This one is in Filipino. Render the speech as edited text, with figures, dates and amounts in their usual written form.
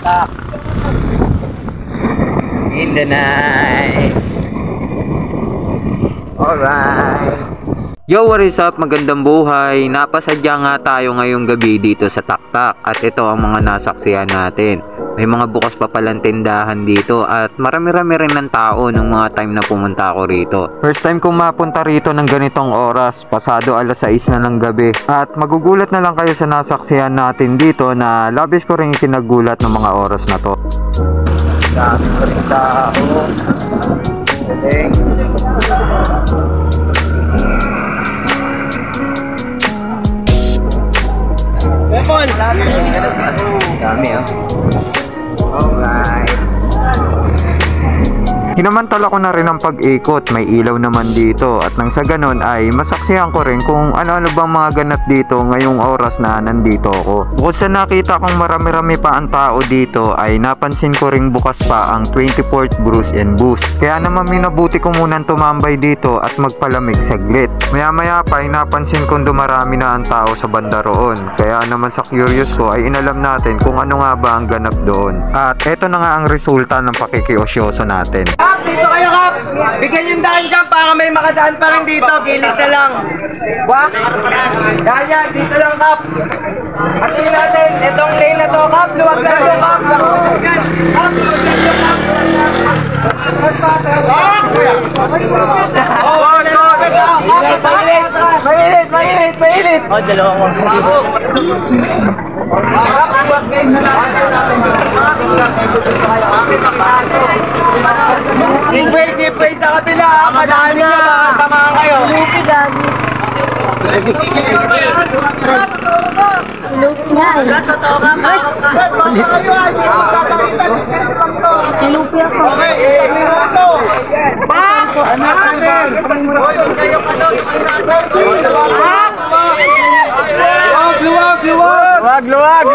tak-tak. In the night. Alright. Yo, what is up? Magandang buhay. Napasadya nga tayo ngayong gabi dito sa Taktak. At ito ang mga nasaksihan natin. May mga bukas pa palang tindahan dito. At marami-rami rin ng tao nung mga time na pumunta ako rito. First time kong mapunta rito ng ganitong oras. Pasado alas 6 na ng gabi. At magugulat na lang kayo sa nasaksihan natin dito na labis ko rin ikinagulat ng mga oras na to. Dami ko rin tao. Dami Alright. Hinamantala ko na rin ang pag-ikot, may ilaw naman dito at nang sa ganun ay masaksihan ko rin kung ano-ano bang mga ganap dito ngayong oras na nandito ako. Bukod sa nakita kong marami-rami pa ang tao dito ay napansin ko ring bukas pa ang 24th Brews and Boost. Kaya naman minabuti ko munang tumambay dito at magpalamig saglit. Maya-maya pa ay napansin kong dumarami na ang tao sa banda roon. Kaya naman sa curious ko ay inalam natin kung ano nga ba ang ganap doon. At eto na nga ang resulta ng pakikiosyoso natin. Kap, dito kayo Kap! Bigyan yung daan dyan para may makadaan pa rin dito. Gilid na lang. Wax. Yan, dito lang Kap. At yun natin, itong lane na to Kap. Luwag lang yung Kap. Kap, luwag lang yung Kap. Mainit. Oh, dalawang Give way sa kabila. Madaanin nyo, makatamaan kayo. Lupit nga eh. Totoo ka, kayo ay hindi mo sasakita. Discount lang to. Nilupi ako. Okay, isang minuto. Box! Natin! Box! Luwag!